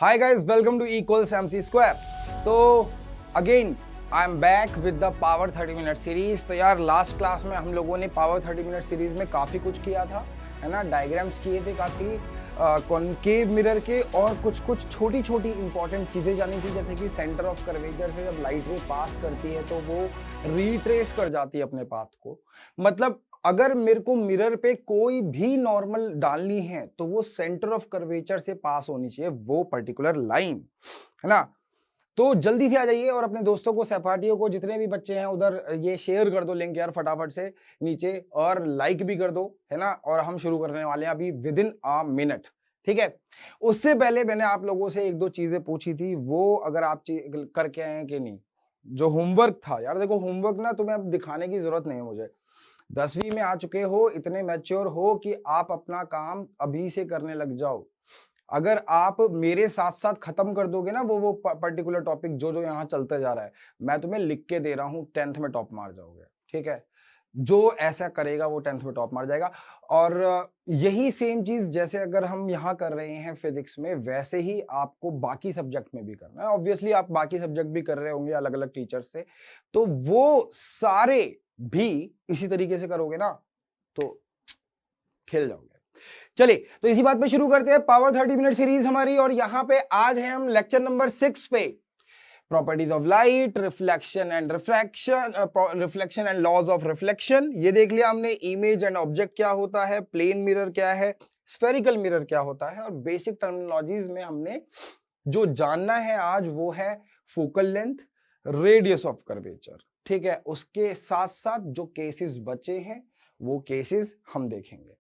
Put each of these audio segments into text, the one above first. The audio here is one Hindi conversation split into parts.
Hi guys, welcome to equals MC square. तो again I am back with the power 30 minute series. तो यार लास्ट क्लास में हम लोगों ने पावर 30 मिनट सीरीज में काफ़ी कुछ किया था, है ना। डायग्राम्स किए थे काफ़ी कॉनकेव मिरर के, और कुछ छोटी छोटी इंपॉर्टेंट चीज़ें जानी थी, जैसे कि सेंटर ऑफ कर्वेचर से जब लाइट रे पास करती है तो वो रिट्रेस कर जाती है अपने पाथ को। मतलब अगर मेरे को मिरर पे कोई भी नॉर्मल डालनी है तो वो सेंटर ऑफ कर्वेचर से पास होनी चाहिए, वो पर्टिकुलर लाइन, है ना। तो जल्दी से आ जाइए और अपने दोस्तों को, सहपाठियों को, जितने भी बच्चे हैं उधर ये शेयर कर दो लिंक यार फटाफट से नीचे, और लाइक भी कर दो, है ना। और हम शुरू करने वाले हैं अभी विद इन अ मिनट, ठीक है। उससे पहले मैंने आप लोगों से एक दो चीजें पूछी थी, वो अगर आप करके आए हैं कि नहीं। जो होमवर्क था यार, देखो होमवर्क ना तुम्हें अब दिखाने की जरूरत नहीं है मुझे। 10वीं में आ चुके हो, इतने मैच्योर हो कि आप अपना काम अभी से करने लग जाओ। अगर आप मेरे साथ साथ खत्म कर दोगे ना वो पर्टिकुलर टॉपिक जो जो यहाँ चलते जा रहा है, मैं तुम्हें लिख के दे रहा हूँ, 10th में टॉप मार जाओगे, ठीक है। जो ऐसा करेगा वो 10th में टॉप मार जाएगा। और यही सेम चीज जैसे अगर हम यहाँ कर रहे हैं फिजिक्स में, वैसे ही आपको बाकी सब्जेक्ट में भी करना है। ऑब्वियसली आप बाकी सब्जेक्ट भी कर रहे होंगे अलग अलग टीचर्स से, तो वो सारे भी इसी तरीके से करोगे ना तो खेल जाओगे। चलिए तो इसी बात पे शुरू करते हैं पावर 30 मिनट सीरीज हमारी, और यहां पे आज है हम लेक्चर नंबर 6 पे, properties of light, reflection and refraction, reflection and laws of reflection. ये देख लिया हमने। इमेज एंड ऑब्जेक्ट क्या होता है, प्लेन मिरर क्या है, स्फेरिकल मिरर क्या होता है, और बेसिक टर्मिनोलॉजीज में हमने जो जानना है आज वो है focal length, radius of curvature, ठीक है। उसके साथ साथ जो केसेस बचे हैं वो केसेस हम देखेंगे।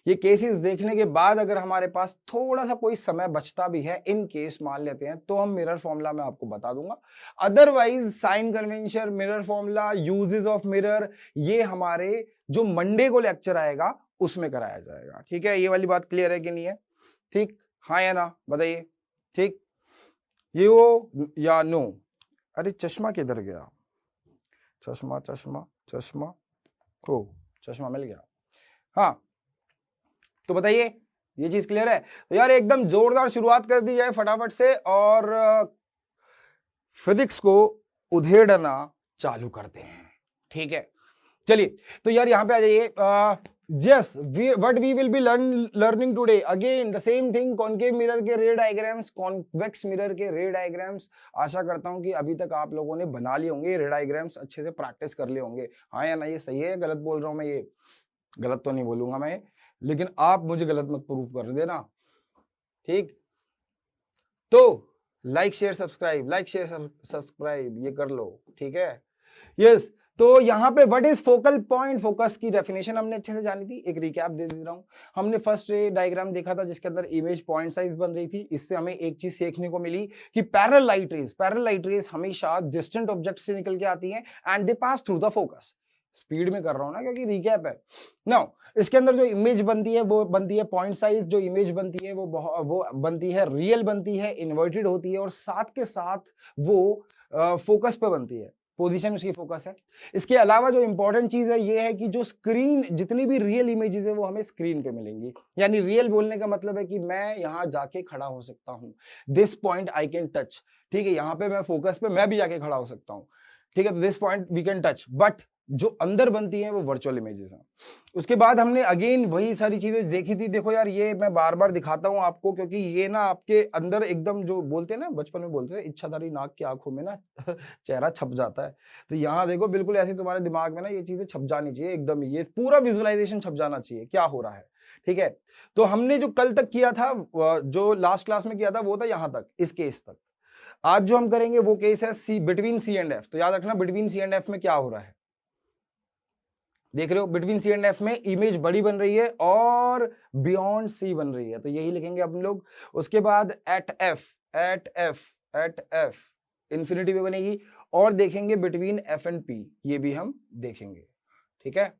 ये केसेस देखने के बाद अगर हमारे पास थोड़ा सा कोई समय बचता भी है, इन केस मान लेते हैं, तो हम मिरर फॉर्मूला में आपको बता दूंगा। Otherwise sign convention, mirror formula, uses of mirror, ये हमारे जो मंडे को लेक्चर आएगा उसमें कराया जाएगा, ठीक है। ये वाली बात क्लियर है कि नहीं है? ठीक, हाँ या ना बताइए। ठीक, ये हो या नो? अरे चश्मा किधर गया? चश्मा चश्मा चश्मा, ओ चश्मा मिल गया, हाँ। तो बताइए ये चीज क्लियर है? तो यार एकदम जोरदार शुरुआत कर दी जाए फटाफट से, और फिजिक्स को उधेड़ना चालू करते हैं, ठीक है। चलिए तो यार यहां पे आ जाइए। Yes, what we will be learning today, again the same thing, concave mirror के रे डायग्राम्स, कॉन्वेक्स मिरर के रे डायग्राम्स। आशा करता हूं कि अभी तक आप लोगों ने बना लिए होंगे रे डायग्राम्स, अच्छे से प्रैक्टिस कर लिए होंगे। हाँ या ना, ये सही है, गलत बोल रहा हूं मैं? ये गलत तो नहीं बोलूंगा मैं, लेकिन आप मुझे गलत मत प्रूफ कर देना, ठीक। तो like share subscribe, like share subscribe ये कर लो, ठीक है। यस, तो यहां पे what is focal point, focus की डेफिनेशन हमने अच्छे से जानी थी। एक रिकैप दे दे रहा हूं। हमने फर्स्ट डायग्राम देखा था जिसके अंदर इमेज पॉइंट साइज बन रही थी। इससे हमें एक चीज सीखने को मिली कि पैरेलल लाइट रेज हमेशा डिस्टेंट ऑब्जेक्ट से निकल के आती हैं and they pass through the focus. Speed में कर रहा हूं ना क्योंकि रिकैप है। नाउ इसके अंदर जो इमेज बनती है वो बनती है पॉइंट साइज, जो इमेज बनती है वो बनती है रियल, बनती है इन्वर्टेड होती है, और साथ के साथ वो फोकस पे बनती है, पोजीशन उसकी फोकस है। इसके अलावा जो इंपॉर्टेंट चीज है ये है कि जो स्क्रीन, जितनी भी रियल इमेजेस है वो हमें स्क्रीन पे मिलेंगी। यानी रियल बोलने का मतलब है कि मैं यहां जाके खड़ा हो सकता हूं, this point I can touch, ठीक है। यहां पे मैं फोकस पे मैं भी जाके खड़ा हो सकता हूं, ठीक है। तो this point we can touch, but जो अंदर बनती है वो वर्चुअल इमेजेस हैं। उसके बाद हमने अगेन वही सारी चीजें देखी थी। देखो यार ये मैं बार बार दिखाता हूं आपको, क्योंकि ये ना आपके अंदर एकदम, जो बोलते हैं ना बचपन में बोलते हैं, इच्छाधारी नाग की आंखों में ना चेहरा छप जाता है। तो यहाँ देखो बिल्कुल ऐसे तुम्हारे दिमाग में ना ये चीजें छप जानी चाहिए, एकदम ये पूरा विजुअलाइजेशन छप जाना चाहिए क्या हो रहा है, ठीक है। तो हमने जो कल तक किया था, जो लास्ट क्लास में किया था, वो था यहां तक, इस केस तक। आज जो हम करेंगे वो केस है सी, बिटवीन सी एंड एफ। तो याद रखना बिटवीन सी एंड एफ में क्या हो रहा है, देख रहे हो। बिटवीन सी एंड एफ में इमेज बड़ी बन रही है और बियॉन्ड सी बन रही है, तो यही लिखेंगे अपन लोग। उसके बाद at F, at F, at F infinity पे बनेगी, और देखेंगे बिटवीन एफ एंड पी, ये भी हम देखेंगे, ठीक है।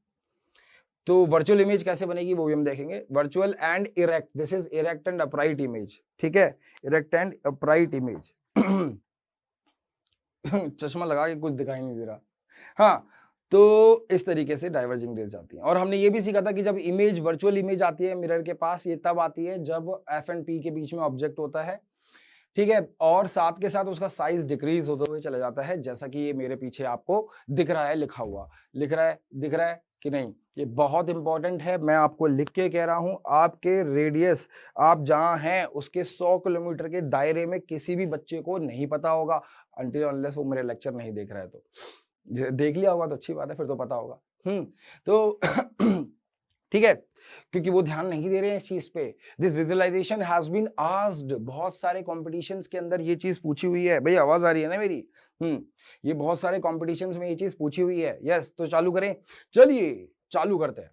तो वर्चुअल इमेज कैसे बनेगी वो भी हम देखेंगे। Virtual and erect, this is erect and upright image, ठीक है। Erect and upright image. चश्मा लगा के कुछ दिखाई नहीं दे रहा, हाँ। तो इस तरीके से डाइवर्जिंग रेज आती हैं। और हमने ये भी सीखा था कि जब इमेज, वर्चुअल इमेज आती है मिरर के पास, ये तब आती है जब एफ एंड पी के बीच में ऑब्जेक्ट होता है, ठीक है, और साथ के साथ उसका साइज डिक्रीज होते हुए चला जाता है, जैसा कि ये मेरे पीछे आपको दिख रहा है लिखा हुआ, दिख रहा है कि नहीं? ये बहुत इंपॉर्टेंट है, मैं आपको लिख के कह रहा हूं, आपके रेडियस आप जहां हैं उसके 100 किलोमीटर के दायरे में किसी भी बच्चे को नहीं पता होगा, अनटिल अनलेस वो मेरे लेक्चर नहीं देख रहा है। तो देख लिया होगा तो अच्छी बात है, फिर तो पता होगा। तो ठीक है, क्योंकि वो ध्यान नहीं दे रहे हैं इस चीज पे। This visualization has been asked, बहुत सारे कॉम्पिटिशंस के अंदर ये चीज पूछी हुई है। भाई आवाज आ रही है ना मेरी? ये बहुत सारे कॉम्पिटिशंस में ये चीज पूछी हुई है। यस, तो चालू करें, चलिए चालू करते हैं।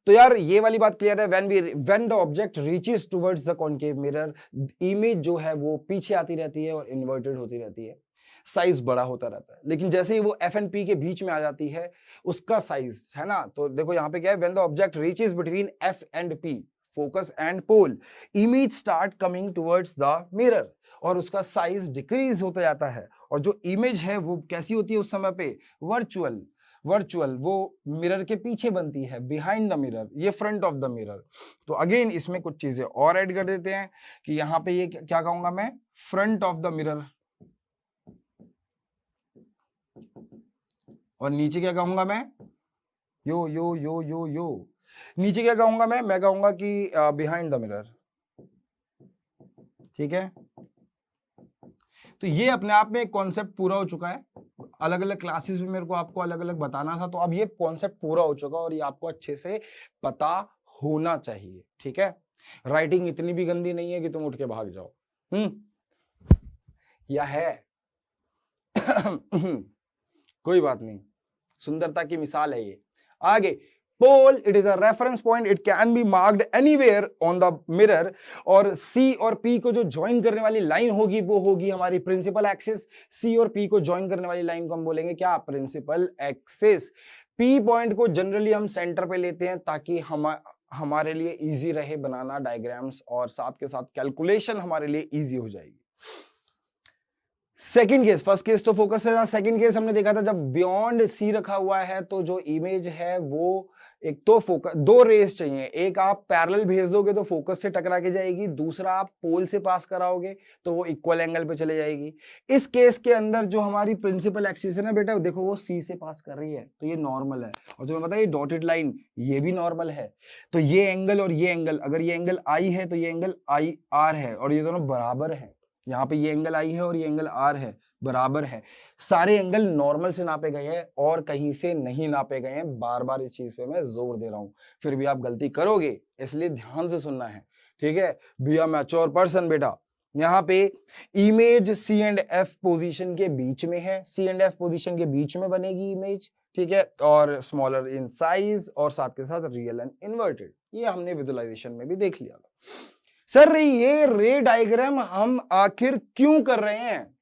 तो यार ये वाली बात क्लियर है, when the object reaches towards the concave mirror, image जो है वो पीछे आती रहती है और इन्वर्टेड होती रहती है, साइज बड़ा होता रहता है। लेकिन जैसे ही वो एफ एंड पी के बीच में आ जाती है उसका साइज, है ना, तो देखो यहाँ पे क्या है, when the object reaches between F and P, focus and pole, image start coming towards the mirror, और उसका साइज डिक्रीज होता जाता है। और जो इमेज है वो कैसी होती है उस समय पे? वर्चुअल, वो मिरर के पीछे बनती है, बिहाइंड द मिरर, ये फ्रंट ऑफ द मिरर। तो अगेन इसमें कुछ चीजें और ऐड कर देते हैं कि यहाँ पे ये क्या कहूंगा मैं, फ्रंट ऑफ द मिरर, और नीचे क्या कहूंगा मैं, यो यो यो यो यो, नीचे क्या कहूंगा मैं कहूंगा कि बिहाइंड द मिरर। ठीक है, तो ये अपने आप में एक कॉन्सेप्ट पूरा हो चुका है। अलग अलग क्लासेस में मेरे को आपको अलग अलग बताना था, तो अब ये कॉन्सेप्ट पूरा हो चुका और ये आपको अच्छे से पता होना चाहिए। ठीक है, राइटिंग इतनी भी गंदी नहीं है कि तुम उठ के भाग जाओ। या है? कोई बात नहीं, सुंदरता की मिसाल है ये। आगे, pole, it is a reference point, it can be marked anywhere on the mirror, और सी और पी को जो ज्वाइन करने वाली लाइन होगी वो होगी हमारी प्रिंसिपल एक्सिस। सी और पी को ज्वाइन करने वाली लाइन को हम बोलेंगे क्या? Principal axis. पी पॉइंट को जनरली हम सेंटर पे लेते हैं ताकि हमारे लिए इजी रहे बनाना डायग्राम्स, और साथ के साथ कैलकुलेशन हमारे लिए इजी हो जाएगी। सेकंड केस, फर्स्ट केस तो फोकस है, सेकंड केस हमने देखा था जब बियॉन्ड सी रखा हुआ है तो जो इमेज है वो, एक तो फोकस, दो रेस चाहिए, एक आप पैरेलल भेज दोगे तो फोकस से टकरा के जाएगी, दूसरा आप पोल से पास कराओगे तो वो इक्वल एंगल पे चले जाएगी। इस केस के अंदर जो हमारी प्रिंसिपल एक्सिस है ना बेटा, देखो वो सी से पास कर रही है तो ये नॉर्मल है, और तुम्हें पता है ये डॉटेड लाइन ये भी नॉर्मल है। तो ये एंगल और ये एंगल, अगर ये एंगल आई है तो ये एंगल आई आर है, और ये दोनों बराबर है। यहाँ पे ये एंगल आई है और ये एंगल आर है, बराबर है। सारे एंगल नॉर्मल से नापे गए हैं और कहीं से नहीं नापे गए हैं। बार बार इस चीज पे मैं जोर दे रहा हूं, फिर भी आप गलती करोगे, इसलिए ध्यान से सुनना है। ठीक है, बी अ मैच्योर पर्सन बेटा। यहाँ पे image C and F position के बीच में है, सी एंड एफ पोजीशन के बीच में बनेगी इमेज। ठीक है, और स्मॉलर इन साइज, और साथ के साथ रियल एंड इन्वर्टेड। ये हमने विजुअलाइजेशन में भी देख लिया था। सर ये रे डायग्राम हम आखिर क्यों कर रहे हैं?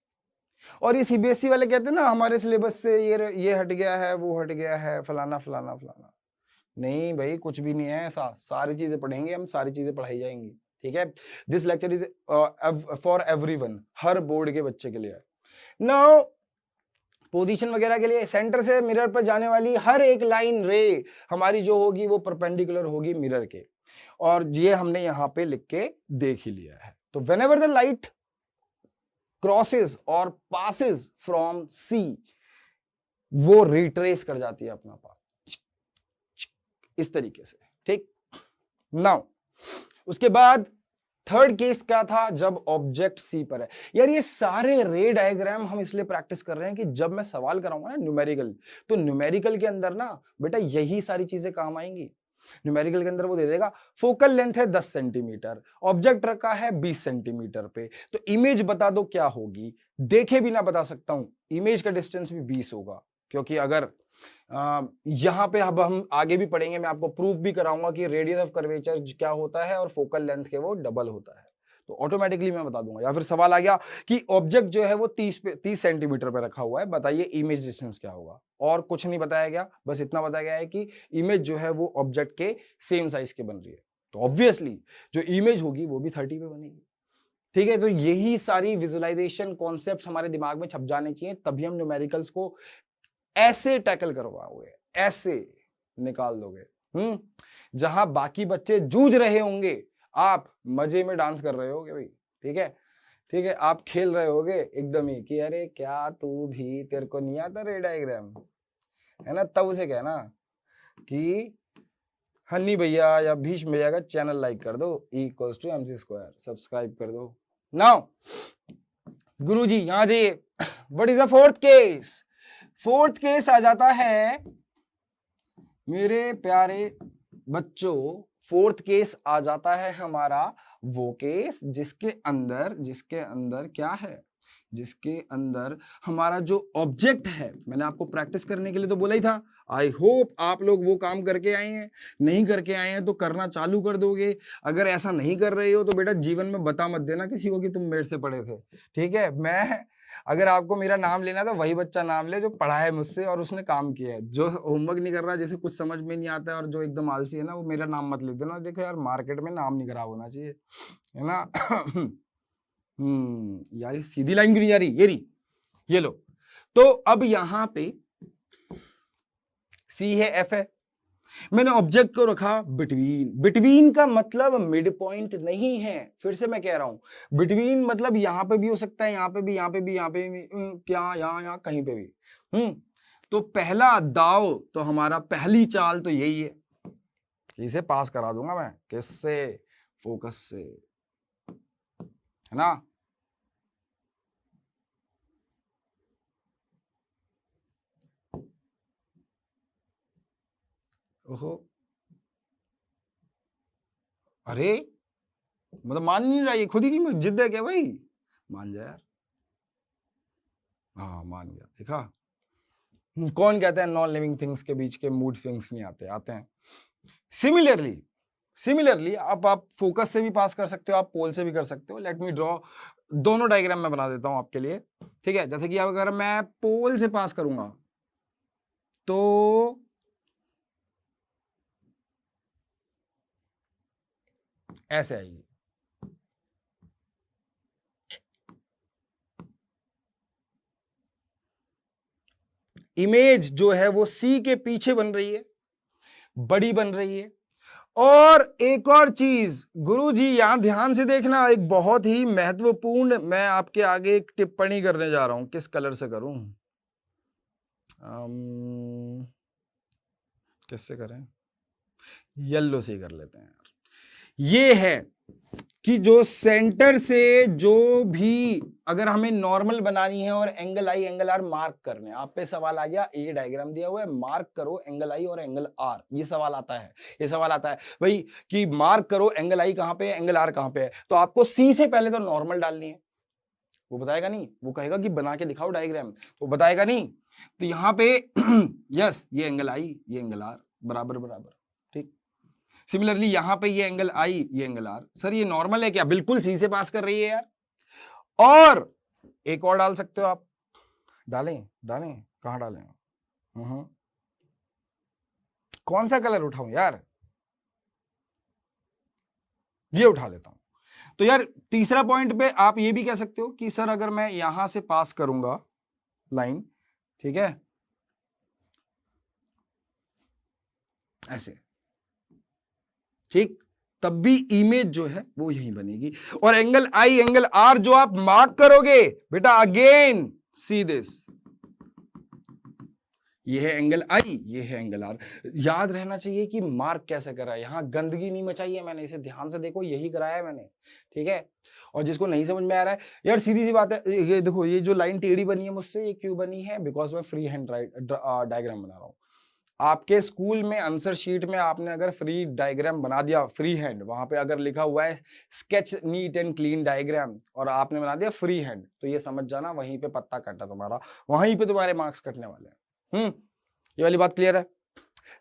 और ये सीबीएसई वाले कहते हैं ना हमारे सिलेबस से ये हट गया है, वो हट गया है, फलाना फलाना फलाना। नहीं भाई, कुछ भी नहीं है ऐसा, सारी चीजें पढ़ेंगे हम, सारी चीजें पढ़ाई जाएंगी। ठीक है, this lecture is for everyone, her board के बच्चे के लिए। नाउ पोजीशन वगैरह के लिए सेंटर से मिरर पर जाने वाली हर एक लाइन रे हमारी जो होगी वो परपेंडिकुलर होगी मिरर के, और ये हमने यहां पे लिख के देख ही लिया है। तो व्हेनेवर द लाइट क्रॉसेस और पासेस फ्रॉम सी, वो रिट्रेस कर जाती है अपना पाथ इस तरीके से। ठीक, नाउ उसके बाद थर्ड केस क्या था? जब ऑब्जेक्ट सी पर है। यार ये सारे रे डायग्राम हम इसलिए प्रैक्टिस कर रहे हैं कि जब मैं सवाल कराऊंगा ना न्यूमेरिकल, तो न्यूमेरिकल के अंदर ना बेटा यही सारी चीजें काम आएंगी। न्यूमेरिकल के अंदर वो दे देगा फोकल लेंथ है 10 सेंटीमीटर, ऑब्जेक्ट रखा है 20 सेंटीमीटर पे, तो इमेज बता दो क्या होगी। देखे बिना बता सकता हूं, इमेज का डिस्टेंस भी 20 होगा, क्योंकि अगर यहां पे अब हम आगे भी पढ़ेंगे, मैं आपको प्रूफ भी कराऊंगा कि रेडियस ऑफ कर्वेचर क्या होता है और फोकल लेंथ के वो डबल होता है, तो ऑटोमेटिकली मैं बता दूंगा। या फिर सवाल आ गया कि ऑब्जेक्ट जो है वो 30 सेंटीमीटर पे रखा हुआ है, बताइए इमेज डिस्टेंस क्या होगा? और कुछ नहीं बताया गया, बस इतना बताया गया है कि इमेज जो है वो ऑब्जेक्ट के सेम साइज के बन रही है, तो ऑब्वियसली जो इमेज होगी वो भी 30 पे बनेगी। ठीक है, तो यही सारी विजुअलाइजेशन कॉन्सेप्ट्स हमारे दिमाग में छप जाने चाहिए, तभी हम न्यूमेरिकल्स को ऐसे टैकल करवाओगे, ऐसे निकाल दोगे। जहां बाकी बच्चे जूझ रहे होंगे, आप मजे में डांस कर रहे होगे भाई। ठीक है, ठीक है, आप खेल रहे होगे एकदम ही कि अरे क्या तू भी, तेरे को नहीं आता रे डायग्राम, है ना, तब उसे कहना कि हन्नी भैया या भीष्म भैया का चैनल लाइक कर दो, E=MC², सब्सक्राइब कर दो। नाउ गुरुजी यहां जाइए, what is the fourth case? Fourth case आ जाता है मेरे प्यारे बच्चों, फोर्थ केस आ जाता है हमारा वो केस जिसके अंदर क्या है, जिसके अंदर हमारा जो ऑब्जेक्ट है। मैंने आपको प्रैक्टिस करने के लिए तो बोला ही था, आई होप आप लोग वो काम करके आए हैं। नहीं करके आए हैं तो करना चालू कर दोगे। अगर ऐसा नहीं कर रहे हो तो बेटा जीवन में बता मत देना किसी को कि तुम मेरे से पढ़े थे, ठीक है। मैं अगर आपको मेरा नाम लेना तो वही बच्चा नाम ले जो पढ़ा है मुझसे और उसने काम किया है। जो होमवर्क नहीं कर रहा, जैसे कुछ समझ में नहीं आता है और जो एकदम आलसी है ना, वो मेरा नाम मत लिख देना। देखो यार, मार्केट में नाम नहीं खराब होना चाहिए, है ना। यार ये सीधी लाइन क्यों नहीं जा रही, ये रही, ये लो। तो अब यहां पे सी है, एफ है, मैंने ऑब्जेक्ट को रखा बिटवीन। बिटवीन का मतलब मिड पॉइंट नहीं है, फिर से मैं कह रहा हूं, बिटवीन मतलब यहां पे भी हो सकता है, यहां पे भी, यहां पे भी, यहां पे भी, क्या यहां कहीं पे भी। तो पहला दाव तो हमारा, पहली चाल तो यही है, इसे पास करा दूंगा मैं, किससे, फोकस से, है ना। ओहो, अरे मतलब मान नहीं रहा, ये खुद ही नहीं, जिद है क्या भाई, मान जा यार। हाँ मान गया, देखा। कौन कहता है नॉन लिविंग थिंग्स के बीच के मूड स्विंग्स नहीं आते, आते हैं। सिमिलरली आप फोकस से भी पास कर सकते हो, आप पोल से भी कर सकते हो। लेट मी ड्रॉ, दोनों डायग्राम मैं बना देता हूं आपके लिए, ठीक है। जैसे कि अगर मैं पोल से पास करूंगा तो ऐसे आएगी, इमेज जो है वो सी के पीछे बन रही है, बड़ी बन रही है। और एक और चीज गुरुजी यहां ध्यान से देखना, एक बहुत ही महत्वपूर्ण, मैं आपके आगे एक टिप्पणी करने जा रहा हूं। किस कलर से करूं, किससे करें, येलो से कर लेते हैं यार। ये है कि जो सेंटर से जो भी, अगर हमें नॉर्मल बनानी है और angle I angle R mark करने, आप पे सवाल आ गया, ये डायग्राम दिया हुआ है, मार्क करो एंगल आई और एंगल आर, ये सवाल आता है, ये सवाल आता है भाई कि मार्क करो एंगल आई कहां पे है, एंगल आर कहां पे है। तो आपको सी से पहले तो नॉर्मल डालनी है, वो बताएगा नहीं, वो कहेगा कि बना के दिखाओ डायग्राम, वो बताएगा नहीं। तो यहां पे यस, ये एंगल आई, ये एंगल आर, बराबर बराबर, ठीक। सिमिलरली यहां पे ये एंगल आई, ये एंगल आर। सर ये नॉर्मल है क्या, बिल्कुल सी से पास कर रही है यार। और एक और डाल सकते हो आप, डालें डालें, कहां डालें, कौन सा कलर उठाऊं यार, ये उठा लेता हूं। तो यार तीसरा पॉइंट पे आप ये भी कह सकते हो कि सर अगर मैं यहां से पास करूंगा लाइन, ठीक है, ऐसे, ठीक, तब भी इमेज जो है वो यही बनेगी। और एंगल आई एंगल आर जो आप मार्क करोगे बेटा, अगेन सी दिस, ये है एंगल आई, ये है एंगल आर। याद रहना चाहिए कि मार्क कैसे करा है, यहां गंदगी नहीं मचाई है मैंने, इसे ध्यान से देखो, यही कराया है मैंने, ठीक है। और जिसको नहीं समझ में आ रहा है यार, सीधी सी बात है, ये देखो, ये जो लाइन टेढ़ी बनी है मुझसे, ये क्यों बनी है, बिकॉज मैं फ्री हैंड डायग्राम बना रहा हूं। आपके स्कूल में आंसर शीट में आपने अगर फ्री डायग्राम बना दिया, फ्री हैंड, वहां पे अगर लिखा हुआ है sketch neat and clean diagram और आपने बना दिया फ्री हैंड, तो ये समझ जाना वहीं पे पत्ता कटा तुम्हारा, वहीं पे तुम्हारे मार्क्स कटने वाले हैं। ये वाली बात क्लियर है।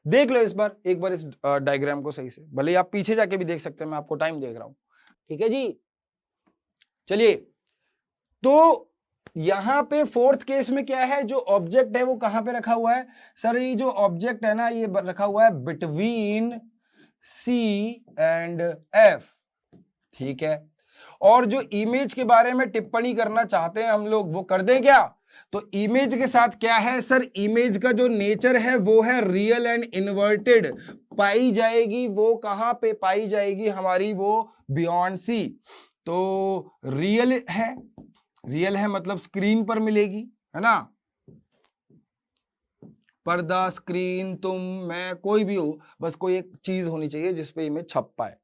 देख लो इस बार, एक बार इस डायग्राम को सही से, भले आप पीछे जाके भी देख सकते हैं, मैं आपको टाइम देख रहा हूं, ठीक है जी। चलिए, तो यहां पे फोर्थ केस में क्या है, जो ऑब्जेक्ट है वो कहां पे रखा हुआ है, सर ये जो ऑब्जेक्ट है ना, ये रखा हुआ है बिटवीन सी एंड एफ, ठीक है। और जो इमेज के बारे में टिप्पणी करना चाहते हैं हम लोग, वो कर दें क्या। तो इमेज के साथ क्या है सर, इमेज का जो नेचर है वो है रियल एंड इन्वर्टेड, पाई जाएगी वो कहां पे पाई जाएगी हमारी, वो बियॉन्ड सी। तो रियल है मतलब स्क्रीन पर मिलेगी, है ना। पर्दा, स्क्रीन, तुम, मैं, कोई भी हो, बस कोई एक चीज होनी चाहिए जिसपे इमेज छप पाए।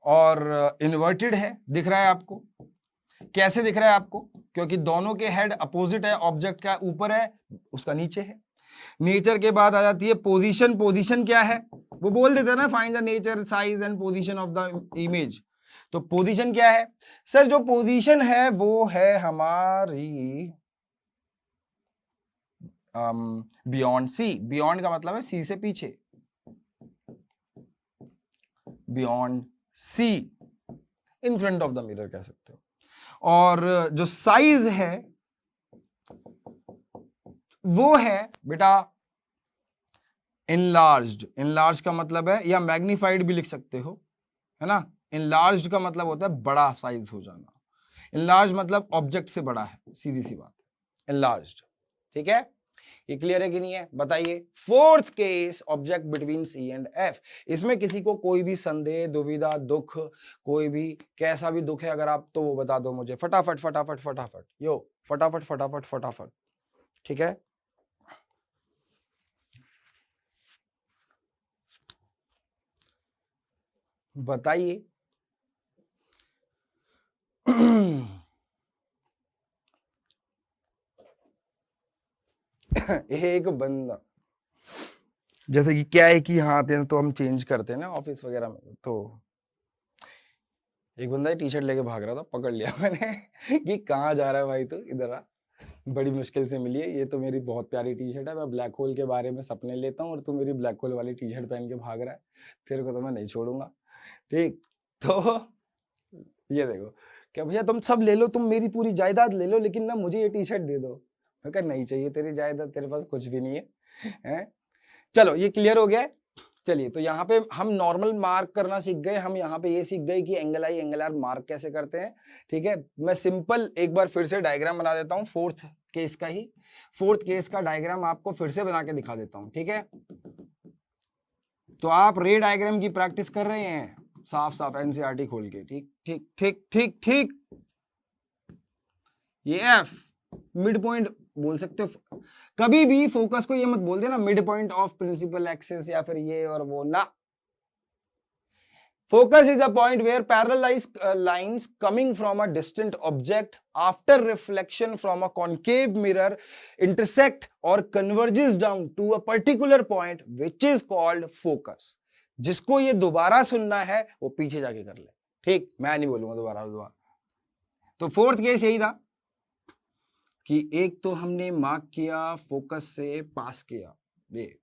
और इन्वर्टेड है, दिख रहा है आपको। कैसे दिख रहा है आपको? क्योंकि दोनों के हेड अपोजिट है, ऑब्जेक्ट का ऊपर है, उसका नीचे है। नेचर के बाद आ जाती है पोजीशन। पोजीशन क्या है? वो बोल देते हैं ना, find the nature, size and position of the image. तो पोजीशन क्या है सर? जो पोजीशन है वो है हमारी बियॉन्ड सी। बियॉन्ड का मतलब है सी से पीछे, beyond C, in front of the mirror कह सकते हो। और जो साइज है वो है बेटा इनलार्ज्ड। इनलार्ज का मतलब है, या मैग्नीफाइड भी लिख सकते हो, है ना। इनलार्ज्ड का मतलब होता है बड़ा साइज हो जाना। इनलार्ज मतलब ऑब्जेक्ट से बड़ा है, सीधी सी बात है, इनलार्ज्ड। ठीक है, ये क्लियर है कि नहीं है? बताइए। Fourth case, object between C and F. इसमें किसी को कोई भी संदेह, दुविधा, दुख, कोई भी कैसा भी दुख है अगर आप, तो वो बता दो मुझे फटाफट फटाफट फटाफट, यो फटाफट फटाफट फटाफट। ठीक है, बताइए। एक बंदा, जैसे कि क्या है कि हाँ आते हैं तो हम चेंज करते हैं ना ऑफिस वगैरह में, तो एक बंदा टी शर्ट लेके भाग रहा था, पकड़ लिया मैंने कि कहाँ जा रहा है भाई तू, इधर आ। बड़ी मुश्किल से मिली है, ये तो मेरी बहुत प्यारी टी शर्ट है, मैं ब्लैक होल के बारे में सपने लेता हूँ और तू मेरी ब्लैक होल वाली टी शर्ट पहन के भाग रहा है, तेरे को तो मैं नहीं छोड़ूंगा। ठीक, तो ये देखो, क्या भैया तुम सब ले लो, तुम मेरी पूरी जायदाद ले लो, लेकिन ना मुझे ये टी शर्ट दे दो। मैं कहा नहीं चाहिए तेरी जायदाद, तेरे पास कुछ भी नहीं है, हैं? चलो ये क्लियर हो गया है। चलिए, तो यहाँ पे हम नॉर्मल मार्क करना सीख गए, हम यहाँ पे ये सीख गए कि angle I angle R mark कैसे करते हैं। ठीक है, मैं सिंपल एक बार फिर से डायग्राम बना देता हूँ, फोर्थ केस का ही। फोर्थ केस का डायग्राम आपको फिर से बना के दिखा देता हूँ, ठीक है। तो आप रे डायग्राम की प्रैक्टिस कर रहे हैं साफ साफ एनसीईआरटी खोल के, ठीक ठीक ठीक ठीक ठीक। ये एफ मिड पॉइंट बोल सकते हो, कभी भी फोकस को ये मत बोल देना mid point of principal axis या फिर ये और वो ना। Focus is a point where parallel lines coming from a distant object after reflection from a concave mirror intersect or converges down to a particular point which is called focus. जिसको ये दोबारा सुनना है वो पीछे जाके कर ले, ठीक, मैं नहीं बोलूंगा दोबारा। तो फोर्थ केस यही था कि एक तो हमने मार्क किया, फोकस से पास किया ये,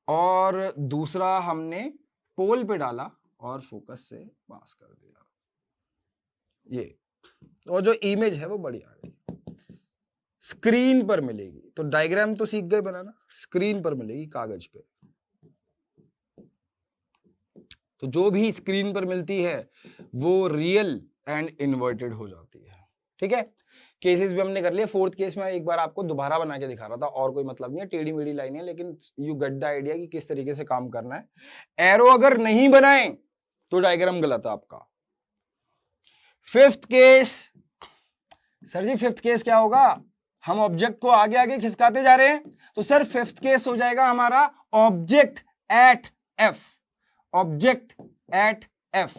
और दूसरा हमने पोल पे डाला और फोकस से पास कर दिया ये, और जो इमेज है वो बड़ी आ गई, स्क्रीन पर मिलेगी। तो डायग्राम तो सीख गए बनाना, स्क्रीन पर मिलेगी कागज पे। तो जो भी स्क्रीन पर मिलती है वो रियल एंड इन्वर्टेड हो जाती है, ठीक है। केसेस भी हमने कर लिए। फोर्थ केस में एक बार आपको दोबारा बना के दिखा रहा था, और कोई मतलब नहीं है, टेढ़ी मेढ़ी लाइन है, लेकिन यू गेट द आइडिया कि किस तरीके से काम करना है। एरो अगर नहीं बनाए तो डायग्राम गलत है आपका। फिफ्थ केस, सर जी फिफ्थ केस क्या होगा? हम ऑब्जेक्ट को आगे आगे खिसकाते जा रहे हैं, तो सर फिफ्थ केस हो जाएगा हमारा object at F. Object at F,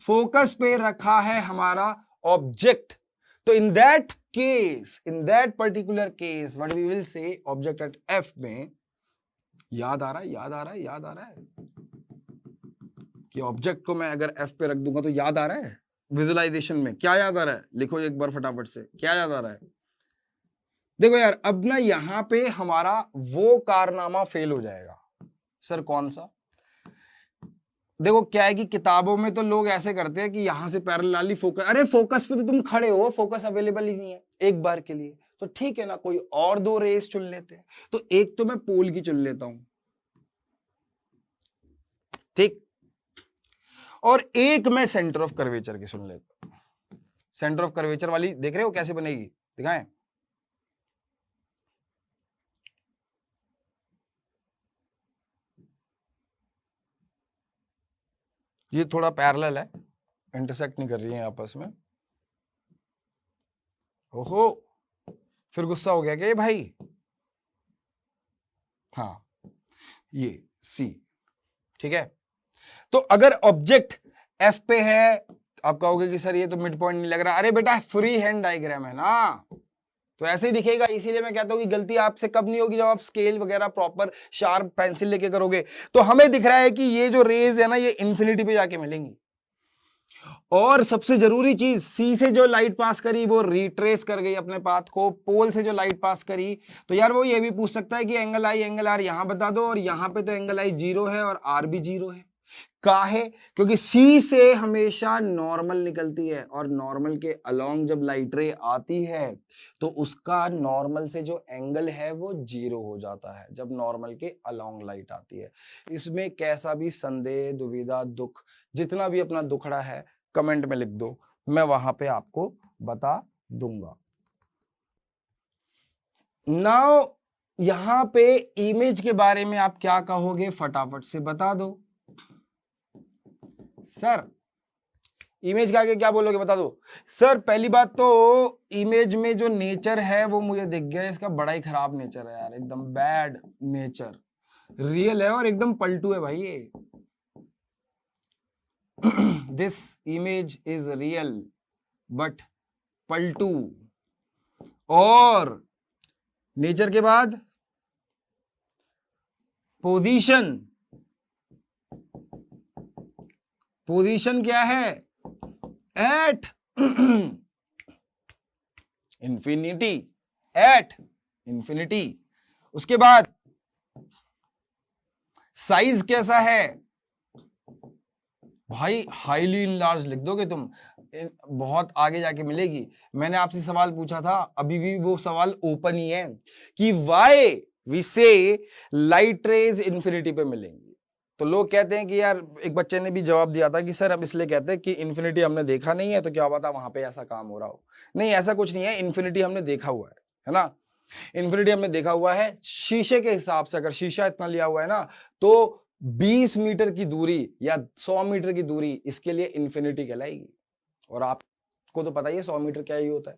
focus पे रखा है हमारा ऑब्जेक्ट। तो in that case, in that particular case what we will say object at F में, याद आ रहा है, याद आ रहा है, याद आ रहा है कि ऑब्जेक्ट को मैं अगर एफ पे रख दूंगा तो याद आ रहा है। विजुअलाइजेशन में क्या याद आ रहा है? लिखो एक बार फटाफट से, क्या याद आ रहा है? देखो यार, अब ना यहां पे हमारा वो कारनामा फेल हो जाएगा। सर कौन सा? देखो क्या है कि किताबों में तो लोग ऐसे करते हैं कि यहां से पैरेलली फोकस, अरे फोकस पे तो तुम खड़े हो, फोकस अवेलेबल ही नहीं है एक बार के लिए, तो ठीक है ना, कोई और दो रेस चुन लेते हैं। तो एक तो मैं पोल की चुन लेता हूं, ठीक, और एक मैं सेंटर ऑफ कर्वेचर की सुन लेता हूं। सेंटर ऑफ कर्वेचर वाली देख रहे हो कैसे बनेगी? दिखाएं। ये थोड़ा पैरेलल है, इंटरसेक्ट नहीं कर रही हैं आपस में। ओहो, फिर गुस्सा हो गया क्या ये भाई? हाँ, ये सी, ठीक है। तो अगर ऑब्जेक्ट एफ पे है, आप कहोगे कि सर ये तो मिड पॉइंट नहीं लग रहा। अरे बेटा फ्री हैंड डायग्राम है ना, तो ऐसे ही दिखेगा। इसीलिए मैं कहता हूं कि गलती आपसे कब नहीं होगी, जब आप स्केल वगैरह प्रॉपर शार्प पेंसिल लेके करोगे। तो हमें दिख रहा है कि ये जो रेज है ना, ये इंफिनिटी पे जाके मिलेंगी। और सबसे जरूरी चीज, सी से जो लाइट पास करी वो रिट्रेस कर गई अपने पाथ को। पोल से जो लाइट पास करी, तो यार वो ये भी पूछ सकता है कि एंगल आई एंगल आर यहां बता दो, और यहां पे तो एंगल आई 0 है और आर भी 0 है। काहे? क्योंकि सी से हमेशा नॉर्मल निकलती है, और नॉर्मल के अलोंग जब लाइट रे आती है तो उसका नॉर्मल से जो एंगल है वो 0 हो जाता है जब नॉर्मल के अलोंग लाइट आती है। इसमें कैसा भी संदेह, दुविधा, दुख, जितना भी अपना दुखड़ा है कमेंट में लिख दो, मैं वहां पे आपको बता दूंगा। नाउ यहां पे इमेज के बारे में आप क्या कहोगे, फटाफट से बता दो। सर इमेज के आगे क्या बोलोगे, बता दो। सर पहली बात तो इमेज में जो नेचर है वो मुझे दिख गया, इसका बड़ा ही खराब नेचर है यार, एकदम बैड नेचर। रियल है और एकदम पलटू है भाई ये। This image is real but Paltu. और नेचर के बाद पोजीशन। पोजीशन क्या है? At infinity, at infinity. उसके बाद साइज कैसा है भाई? हाईली इनलार्ज लिख दोगे तुम, बहुत आगे जाके मिलेगी। मैंने आपसे सवाल पूछा था, अभी भी वो सवाल ओपन ही है कि व्हाई वी से लाइट रेज इंफिनिटी पे मिलेंगी। तो लोग कहते हैं कि यार, एक बच्चे ने भी जवाब दिया था कि सर हम इसलिए कहते हैं कि इंफिनिटी हमने देखा नहीं है, तो क्या पता वहां पे ऐसा काम हो रहा हो। नहीं, ऐसा कुछ नहीं है, इंफिनिटी हमने देखा हुआ है ना। इंफिनिटी हमने देखा हुआ है शीशे के हिसाब से। अगर शीशा इतना लिया हुआ है ना, तो 20 मीटर की दूरी या 100 मीटर की दूरी इसके लिए इंफिनिटी कहलाएगी। और आपको तो पता ही है 100 मीटर क्या ही होता है।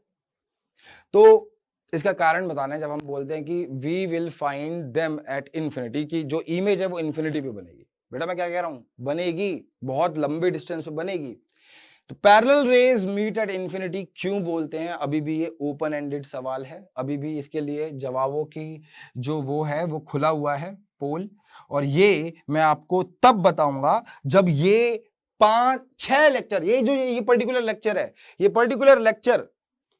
तो इसका कारण बताना है, जब हम बोलते हैं कि we will find them at infinity, की जो इमेज है वो इंफिनिटी पे बनेगी। बेटा मैं क्या कह रहा हूं, बनेगी, बहुत लंबे डिस्टेंस पे बनेगी। तो parallel rays meet at infinity क्यों बोलते हैं, अभी भी ये ओपन एंडेड सवाल है, अभी भी इसके लिए जवाबों की जो वो है वो खुला हुआ है पोल। और ये मैं आपको तब बताऊंगा जब ये 5-6 लेक्चर, ये पर्टिकुलर लेक्चर है, ये पर्टिकुलर लेक्चर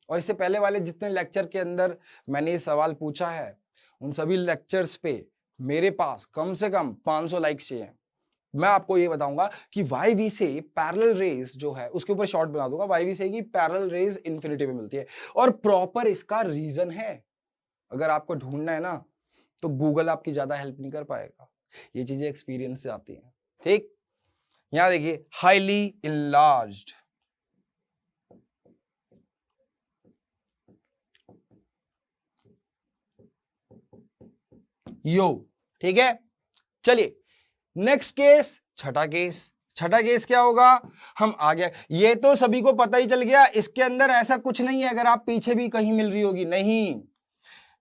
और इससे पहले वाले जितने लेक्चर के अंदर मैंने ये सवाल पूछा है, उन सभी लेक्चर्स पे मेरे पास कम से कम 500 लाइक्स चाहिए। मैं आपको ये बताऊंगा कि वाई वी से पैरेलल रेज जो है, उसके ऊपर शॉर्ट बना दूंगा, वाई वी से की पैरेलल रेज इंफिनिटी में मिलती है, और प्रॉपर इसका रीजन है। अगर आपको ढूंढना है ना, तो गूगल आपकी ज्यादा हेल्प नहीं कर पाएगा, ये चीजें एक्सपीरियंस से आती हैं। ठीक, यहां देखिए, हाईली इनलार्ज्ड, यो, ठीक है। चलिए नेक्स्ट केस, छठा केस। छठा केस क्या होगा, हम आगे, ये तो सभी को पता ही चल गया, इसके अंदर ऐसा कुछ नहीं है अगर आप पीछे भी कहीं मिल रही होगी, नहीं।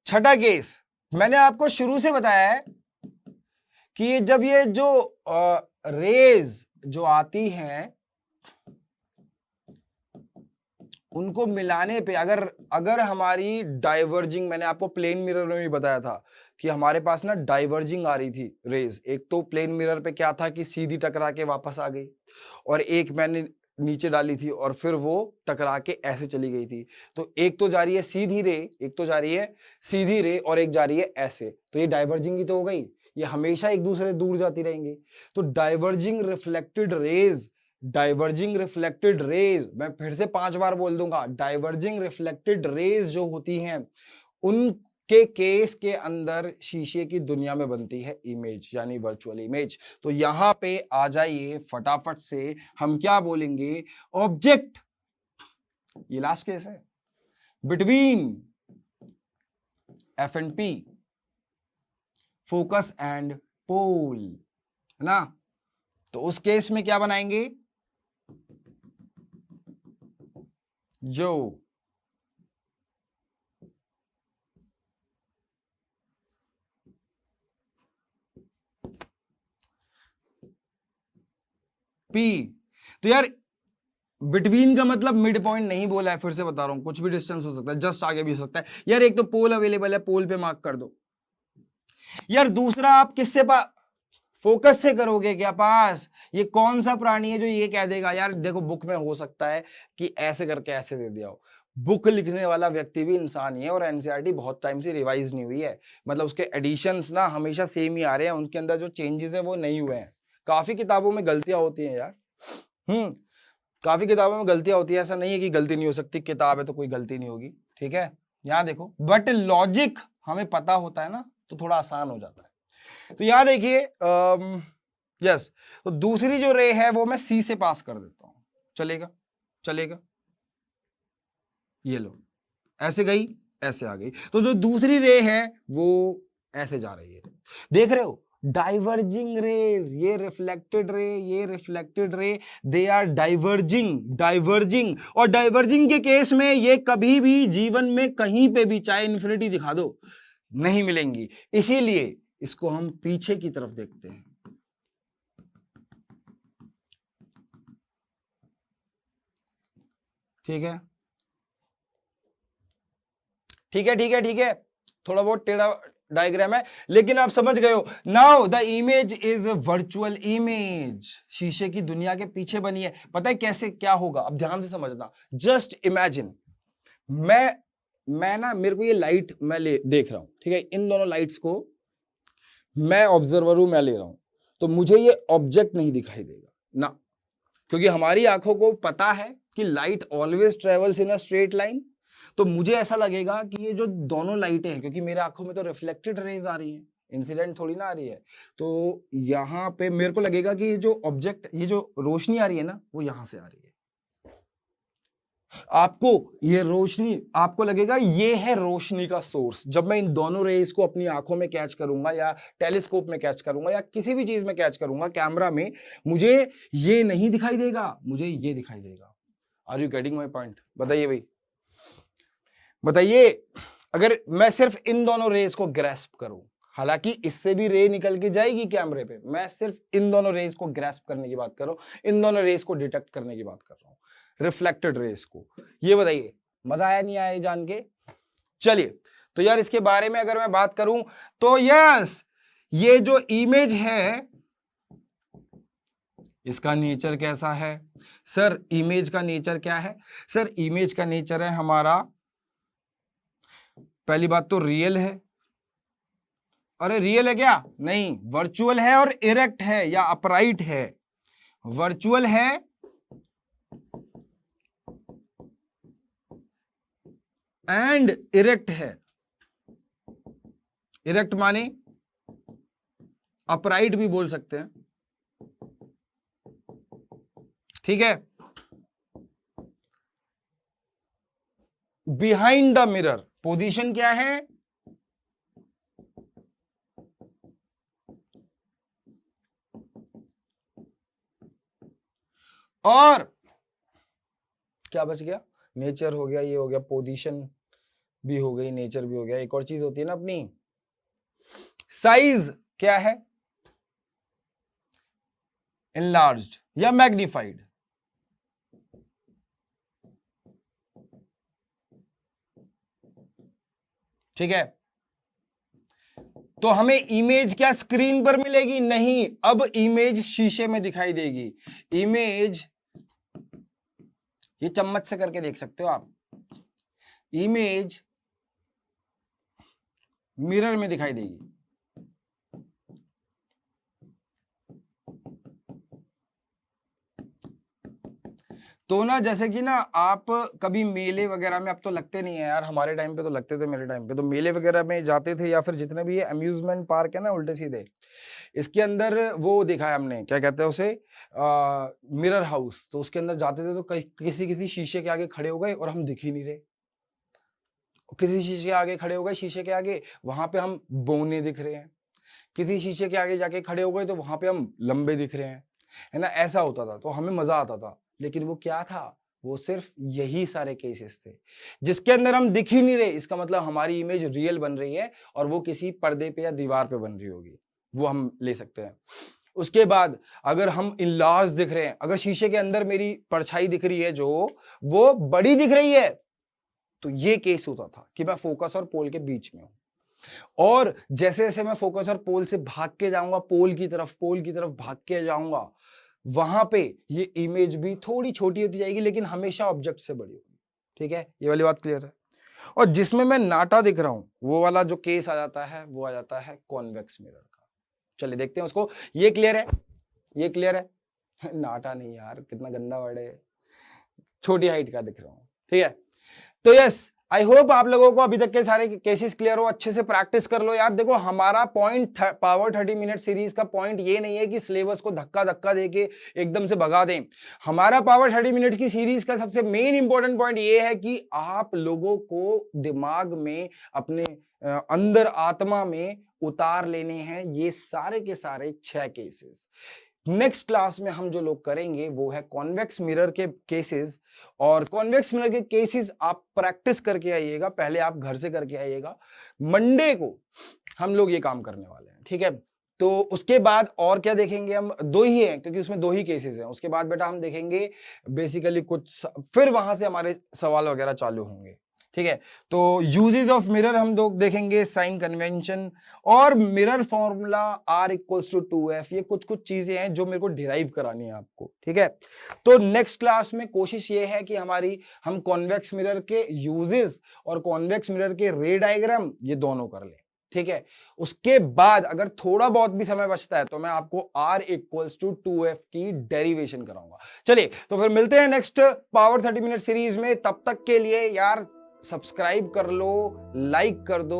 छठा केस मैंने आपको शुरू से बताया है कि जब ये जो रेज जो आती हैं उनको मिलाने पे अगर हमारी डाइवर्जिंग, मैंने आपको प्लेन मिरर में भी बताया था कि हमारे पास ना डाइवर्जिंग आ रही थी रेज। एक तो प्लेन मिरर पे क्या था कि सीधी टकरा के वापस आ गई, और एक मैंने नीचे डाली थी और फिर वो टकरा के ऐसे चली गई थी। तो एक तो जा रही है सीधी रे, एक तो जा रही है सीधी रे, और एक जा रही है ऐसे, तो ये डाइवर्जिंग ही तो हो गई, ये हमेशा एक दूसरे से दूर जाती रहेंगी। तो diverging reflected raise, diverging reflected raise, मैं फिर से 5 बार बोल दूंगा, डाइवर्जिंग रिफ्लेक्टेड रेज जो होती हैं उनके केस के अंदर शीशे की दुनिया में बनती है इमेज, यानी वर्चुअल इमेज। तो यहां पे आ जाइए फटाफट से, हम क्या बोलेंगे, ऑब्जेक्ट, ये लास्ट केस है, between F and P, focus and pole, है ना। तो उस केस में क्या बनाएंगे, जो पी, तो यार बिटवीन का मतलब मिड पॉइंट नहीं बोला है, फिर से बता रहा हूं, कुछ भी डिस्टेंस हो सकता है, जस्ट आगे भी हो सकता है यार। एक तो पोल अवेलेबल है, पोल पे मार्क कर दो यार। दूसरा आप किससे फोकस से करोगे क्या पास? ये कौन सा प्राणी है जो ये कह देगा यार देखो बुक में हो सकता है कि ऐसे करके ऐसे दे दिया हो। बुक लिखने वाला व्यक्ति भी इंसान ही है, और एनसीईआरटी बहुत टाइम से रिवाइज नहीं हुई है, मतलब उसके एडिशंस ना हमेशा सेम ही आ रहे हैं, उनके अंदर जो चेंजेस है वो नहीं हुए हैं। काफी किताबों में गलतियां होती हैं यार, काफी किताबों में गलतियां होती है, ऐसा नहीं है कि गलती नहीं हो सकती, किताब है तो कोई गलती नहीं होगी, ठीक है। यहाँ देखो, बट लॉजिक हमें पता होता है ना, तो थोड़ा आसान हो जाता है। तो यहाँ देखिए यस, तो दूसरी जो रे है वो मैं सी से पास कर देता हूं, चलेगा? चलेगा, ये लो, ऐसे गई, ऐसे आ गई, तो जो दूसरी रे है वो ऐसे जा रही है, देख रहे हो? डाइवर्जिंग रेज, ये रिफ्लेक्टेड रे, ये reflected ray, they are diverging, diverging. और डाइवर्जिंग के केस में ये कभी भी जीवन में कहीं पे भी, चाहे इन्फिनिटी दिखा दो, नहीं मिलेंगी। इसीलिए इसको हम पीछे की तरफ देखते हैं, ठीक है, ठीक है, ठीक है, ठीक है। थोड़ा बहुत टेढ़ा डायग्राम है, लेकिन आप समझ गए हो। Now the image is virtual image, शीशे की दुनिया के पीछे बनी है। पता है कैसे, क्या होगा? अब ध्यान से समझना, जस्ट इमेजिन, मैं ना, मेरे को ये लाइट मैं देख रहा हूं, ठीक है, इन दोनों लाइट्स को मैं ऑब्जर्वर हूं, मैं ले रहा हूं, तो मुझे ये ऑब्जेक्ट नहीं दिखाई देगा ना, क्योंकि हमारी आंखों को पता है कि light always travels in a straight line. तो मुझे ऐसा लगेगा कि ये जो दोनों लाइटें हैं, क्योंकि मेरे आंखों में तो रिफ्लेक्टेड रेज आ रही हैं, इंसिडेंट थोड़ी ना आ रही है, तो यहां पे मेरे को लगेगा कि ये जो ऑब्जेक्ट, ये जो रोशनी आ रही है ना, वो यहां से आ रही है। आपको ये रोशनी, आपको लगेगा ये है रोशनी का सोर्स। जब मैं इन दोनों रेज को अपनी आंखों में कैच करूंगा, या टेलीस्कोप में कैच करूंगा, या किसी भी चीज में कैच करूंगा, कैमरा में, मुझे ये नहीं दिखाई देगा, मुझे ये दिखाई देगा। Are you getting my point? बताइए भाई, बताइए। अगर मैं सिर्फ इन दोनों रेज को ग्रैस्प करूं, हालांकि इससे भी रे निकल के जाएगी कैमरे पे, मैं सिर्फ इन दोनों रेज को ग्रैस्प करने की बात कर रहा हूं, इन दोनों रेज को डिटेक्ट करने की बात कर रहा हूं, रिफ्लेक्टेड रेज को। ये बताइए, मजा आया नहीं आया जान के? चलिए, तो यार इसके बारे में अगर मैं बात करूं, तो यस, ये जो इमेज है इसका नेचर कैसा है? सर इमेज का नेचर क्या है? सर इमेज का नेचर है हमारा, पहली बात तो रियल है। अरे रियल है क्या? नहीं, वर्चुअल है और इरेक्ट है या अपराइट है। वर्चुअल है एंड इरेक्ट है। इरेक्ट माने अपराइट भी बोल सकते हैं, ठीक है। बिहाइंड द मिरर पोजीशन क्या है? और क्या बच गया? नेचर हो गया, ये हो गया, पोजीशन भी हो गई, नेचर भी हो गया। एक और चीज होती है ना अपनी, साइज क्या है? इनलार्ज्ड या मैग्निफाइड। ठीक है, तो हमें इमेज क्या स्क्रीन पर मिलेगी? नहीं, अब इमेज शीशे में दिखाई देगी। इमेज, ये चम्मच से करके देख सकते हो आप, इमेज मिरर में दिखाई देगी। तो ना जैसे कि ना आप कभी मेले वगैरह में, अब तो लगते नहीं है यार, हमारे टाइम पे तो लगते थे, मेरे टाइम पे तो मेले वगैरह में जाते थे, या फिर जितने भी ये अम्यूजमेंट पार्क है ना उल्टे सीधे, इसके अंदर वो देखा है हमने, क्या कहते हैं उसे, मिरर हाउस। तो उसके अंदर जाते थे तो किसी किसी शीशे के आगे खड़े हो गए और हम दिख ही नहीं रहे, किसी शीशे के आगे खड़े हो गए, शीशे के आगे, वहां पे हम बौने दिख रहे हैं, किसी शीशे के आगे जाके खड़े हो गए तो वहां पे हम लंबे दिख रहे हैं, है ना, ऐसा होता था। तो हमें मजा आता था, लेकिन वो क्या था, वो सिर्फ यही सारे केसेस थे जिसके अंदर हम दिख ही नहीं रहे। इसका मतलब हमारी इमेज रियल बन रही है और वो किसी पर्दे पे या दीवार पे बन रही होगी, वो हम ले सकते हैं। उसके बाद अगर हम इन लॉज दिख रहे हैं, अगर शीशे के अंदर मेरी परछाई दिख रही है जो वो बड़ी दिख रही है, तो ये केस होता था कि मैं फोकस और पोल के बीच में हूं। और जैसे जैसे मैं फोकस और पोल से भाग के जाऊंगा पोल की तरफ भाग के जाऊंगा, वहां पे ये इमेज भी थोड़ी छोटी होती जाएगी लेकिन हमेशा ऑब्जेक्ट से बड़ी होगी। ठीक है, ये वाली बात क्लियर है। और जिसमें मैं नाटा दिख रहा हूं वो वाला जो केस आ जाता है वो आ जाता है कॉन्वेक्स मिरर का। चलिए देखते हैं उसको। ये क्लियर है, ये क्लियर है। नाटा नहीं यार, कितना गंदा वर्ड है। छोटी हाइट का दिख रहा हूं, ठीक है। तो यस, आई होप आप लोगों को अभी तक के सारे केसेस क्लियर हो। अच्छे से प्रैक्टिस कर लो यार। देखो हमारा पॉइंट पावर 30 मिनट सीरीज का पॉइंट ये नहीं है कि सिलेबस को धक्का धक्का देके एकदम से भगा दें। हमारा पावर 30 मिनट की सीरीज का सबसे मेन इंपॉर्टेंट पॉइंट ये है कि आप लोगों को दिमाग में, अपने अंदर आत्मा में उतार लेने हैं ये सारे के सारे 6 केसेस। नेक्स्ट क्लास में हम जो लोग करेंगे वो है कॉन्वेक्स मिरर के केसेस। और कॉन्वेक्स मिरर के केसेस आप प्रैक्टिस करके आइएगा, पहले आप घर से करके आइएगा। मंडे को हम लोग ये काम करने वाले हैं, ठीक है। तो उसके बाद और क्या देखेंगे हम, 2 ही हैं क्योंकि उसमें 2 ही केसेस हैं। उसके बाद बेटा हम देखेंगे बेसिकली कुछ, फिर वहां से हमारे सवाल वगैरह चालू होंगे, ठीक है। तो यूजेस ऑफ मिरर हम लोग देखेंगे, साइन कन्वेंशन और मिरर फॉर्मूला R=2F। ये कुछ कुछ चीजें हैं जो मेरे को डिराइव करानी है आपको, ठीक है। तो नेक्स्ट क्लास में कोशिश ये है कि हम कॉन्वेक्स मिरर के यूजेस और कॉन्वेक्स मिरर के रे डायग्राम ये दोनों कर लें, ठीक है। उसके बाद अगर थोड़ा बहुत भी समय बचता है तो मैं आपको R=2F की डेरिवेशन कराऊंगा। चलिए तो फिर मिलते हैं नेक्स्ट पावर 30 मिनट सीरीज में। तब तक के लिए यार सब्सक्राइब कर लो, लाइक कर दो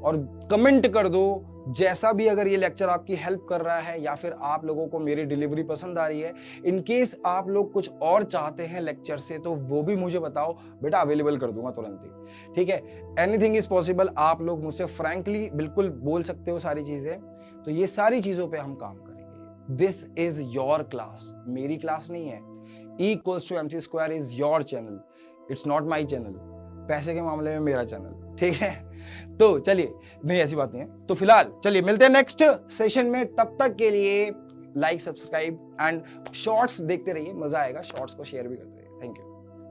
और कमेंट कर दो। जैसा भी अगर ये लेक्चर आपकी हेल्प कर रहा है या फिर आप लोगों को मेरी डिलीवरी पसंद आ रही है, इन केस आप लोग कुछ और चाहते हैं लेक्चर से तो वो भी मुझे बताओ बेटा, अवेलेबल कर दूंगा तुरंत ही, ठीक है। Anything is possible. आप लोग मुझसे फ्रैंकली बिल्कुल बोल सकते हो सारी चीजें। तो ये सारी चीजों पे हम काम करेंगे। दिस इज योर क्लास, मेरी क्लास नहीं है। E=MC² is your channel, it's not my channel. पैसे के मामले में मेरा चैनल, ठीक है। तो चलिए, नहीं ऐसी बात नहीं है। तो फिलहाल चलिए मिलते हैं नेक्स्ट सेशन में। तब तक के लिए लाइक, सब्सक्राइब एंड शॉर्ट्स देखते रहिए, मजा आएगा। शॉर्ट्स को शेयर भी करते रहिए।